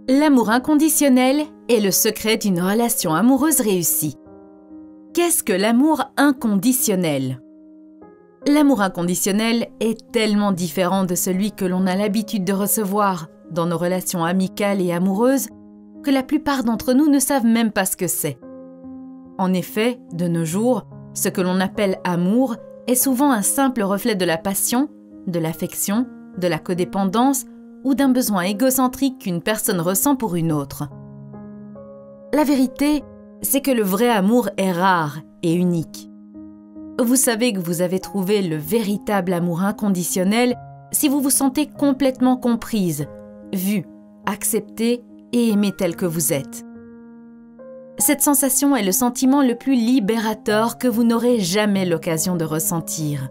L'amour inconditionnel est le secret d'une relation amoureuse réussie. Qu'est-ce que l'amour inconditionnel? L'amour inconditionnel est tellement différent de celui que l'on a l'habitude de recevoir dans nos relations amicales et amoureuses que la plupart d'entre nous ne savent même pas ce que c'est. En effet, de nos jours, ce que l'on appelle amour est souvent un simple reflet de la passion, de l'affection, de la codépendance ou d'un besoin égocentrique qu'une personne ressent pour une autre. La vérité, c'est que le vrai amour est rare et unique. Vous savez que vous avez trouvé le véritable amour inconditionnel si vous vous sentez complètement comprise, vue, acceptée et aimée telle que vous êtes. Cette sensation est le sentiment le plus libérateur que vous n'aurez jamais l'occasion de ressentir.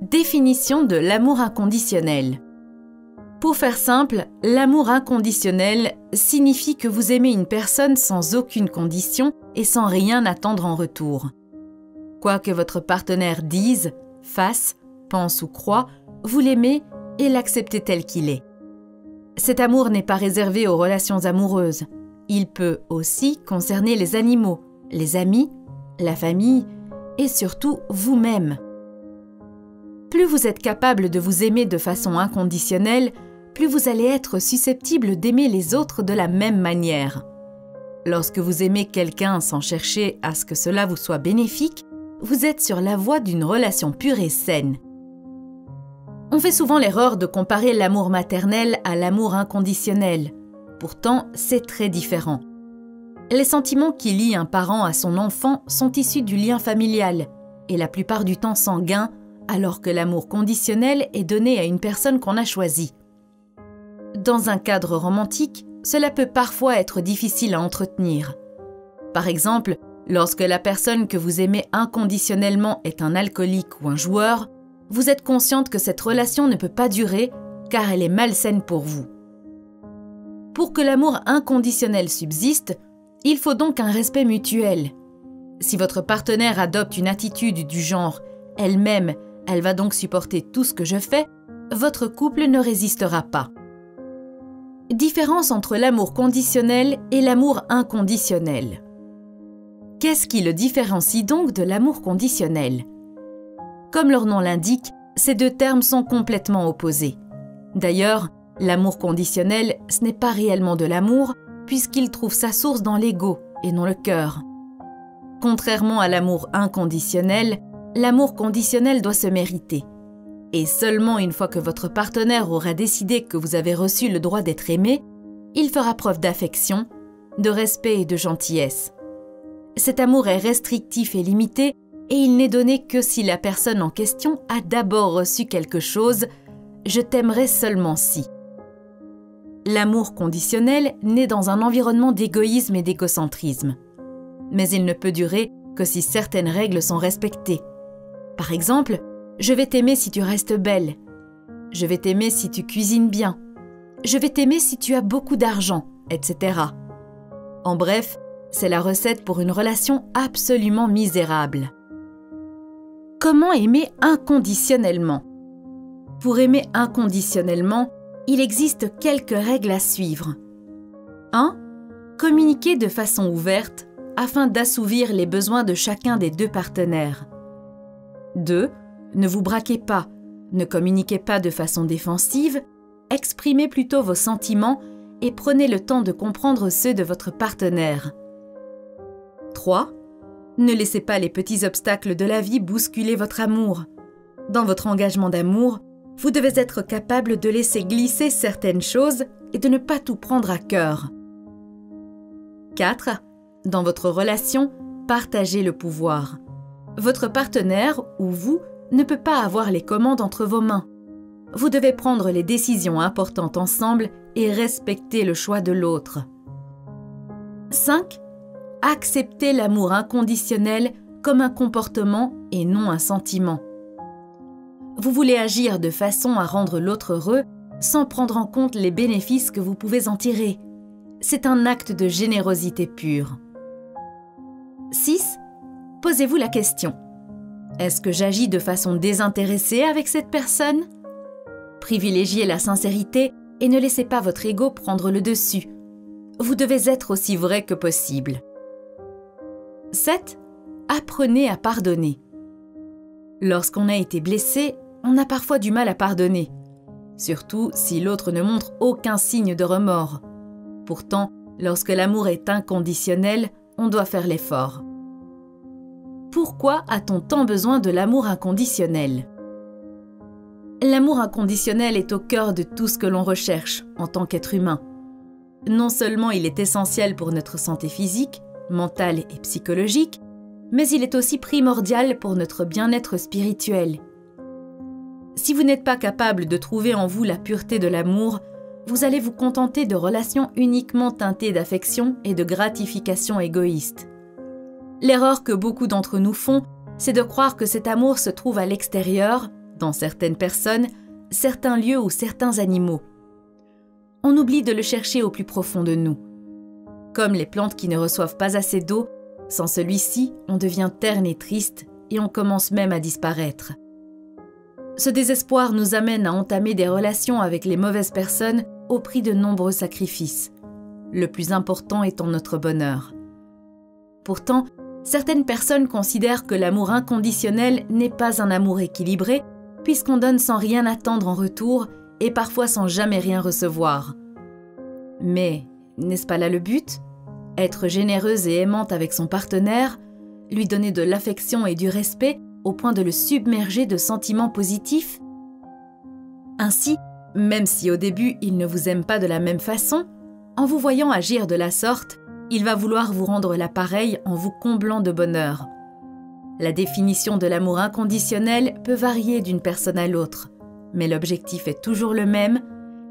Définition de l'amour inconditionnel. Pour faire simple, l'amour inconditionnel signifie que vous aimez une personne sans aucune condition et sans rien attendre en retour. Quoi que votre partenaire dise, fasse, pense ou croit, vous l'aimez et l'acceptez tel qu'il est. Cet amour n'est pas réservé aux relations amoureuses. Il peut aussi concerner les animaux, les amis, la famille et surtout vous-même. Plus vous êtes capable de vous aimer de façon inconditionnelle, plus vous allez être susceptible d'aimer les autres de la même manière. Lorsque vous aimez quelqu'un sans chercher à ce que cela vous soit bénéfique, vous êtes sur la voie d'une relation pure et saine. On fait souvent l'erreur de comparer l'amour maternel à l'amour inconditionnel. Pourtant, c'est très différent. Les sentiments qui lient un parent à son enfant sont issus du lien familial et la plupart du temps sanguin, alors que l'amour conditionnel est donné à une personne qu'on a choisie. Dans un cadre romantique, cela peut parfois être difficile à entretenir. Par exemple, lorsque la personne que vous aimez inconditionnellement est un alcoolique ou un joueur, vous êtes consciente que cette relation ne peut pas durer car elle est malsaine pour vous. Pour que l'amour inconditionnel subsiste, il faut donc un respect mutuel. Si votre partenaire adopte une attitude du genre « elle-même, elle va donc supporter tout ce que je fais », votre couple ne résistera pas. Différence entre l'amour conditionnel et l'amour inconditionnel. Qu'est-ce qui le différencie donc de l'amour conditionnel? Comme leur nom l'indique, ces deux termes sont complètement opposés. D'ailleurs, l'amour conditionnel, ce n'est pas réellement de l'amour, puisqu'il trouve sa source dans l'ego et non le cœur. Contrairement à l'amour inconditionnel, l'amour conditionnel doit se mériter. Et seulement une fois que votre partenaire aura décidé que vous avez reçu le droit d'être aimé, il fera preuve d'affection, de respect et de gentillesse. Cet amour est restrictif et limité, et il n'est donné que si la personne en question a d'abord reçu quelque chose « je t'aimerai seulement si ». L'amour conditionnel naît dans un environnement d'égoïsme et d'égocentrisme. Mais il ne peut durer que si certaines règles sont respectées. Par exemple, je vais t'aimer si tu restes belle. Je vais t'aimer si tu cuisines bien. Je vais t'aimer si tu as beaucoup d'argent, etc. En bref, c'est la recette pour une relation absolument misérable. Comment aimer inconditionnellement? Pour aimer inconditionnellement, il existe quelques règles à suivre. 1. Communiquer de façon ouverte afin d'assouvir les besoins de chacun des deux partenaires. 2. Ne vous braquez pas, ne communiquez pas de façon défensive, exprimez plutôt vos sentiments et prenez le temps de comprendre ceux de votre partenaire. 3. Ne laissez pas les petits obstacles de la vie bousculer votre amour. Dans votre engagement d'amour, vous devez être capable de laisser glisser certaines choses et de ne pas tout prendre à cœur. 4. Dans votre relation, partagez le pouvoir. Votre partenaire ou vous ne peut pas avoir les commandes entre vos mains. Vous devez prendre les décisions importantes ensemble et respecter le choix de l'autre. 5. Acceptez l'amour inconditionnel comme un comportement et non un sentiment. Vous voulez agir de façon à rendre l'autre heureux sans prendre en compte les bénéfices que vous pouvez en tirer. C'est un acte de générosité pure. 6. Posez-vous la question. Est-ce que j'agis de façon désintéressée avec cette personne? Privilégiez la sincérité et ne laissez pas votre ego prendre le dessus. Vous devez être aussi vrai que possible. 7. Apprenez à pardonner. Lorsqu'on a été blessé, on a parfois du mal à pardonner, surtout si l'autre ne montre aucun signe de remords. Pourtant, lorsque l'amour est inconditionnel, on doit faire l'effort. Pourquoi a-t-on tant besoin de l'amour inconditionnel ? L'amour inconditionnel est au cœur de tout ce que l'on recherche en tant qu'être humain. Non seulement il est essentiel pour notre santé physique, mentale et psychologique, mais il est aussi primordial pour notre bien-être spirituel. Si vous n'êtes pas capable de trouver en vous la pureté de l'amour, vous allez vous contenter de relations uniquement teintées d'affection et de gratification égoïste. L'erreur que beaucoup d'entre nous font, c'est de croire que cet amour se trouve à l'extérieur, dans certaines personnes, certains lieux ou certains animaux. On oublie de le chercher au plus profond de nous. Comme les plantes qui ne reçoivent pas assez d'eau, sans celui-ci, on devient terne et triste et on commence même à disparaître. Ce désespoir nous amène à entamer des relations avec les mauvaises personnes au prix de nombreux sacrifices, le plus important étant notre bonheur. Pourtant, certaines personnes considèrent que l'amour inconditionnel n'est pas un amour équilibré, puisqu'on donne sans rien attendre en retour et parfois sans jamais rien recevoir. Mais n'est-ce pas là le but ? Être généreuse et aimante avec son partenaire, lui donner de l'affection et du respect au point de le submerger de sentiments positifs ? Ainsi, même si au début il ne vous aime pas de la même façon, en vous voyant agir de la sorte, il va vouloir vous rendre l'appareil en vous comblant de bonheur. La définition de l'amour inconditionnel peut varier d'une personne à l'autre, mais l'objectif est toujours le même,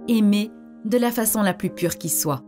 aimer de la façon la plus pure qui soit.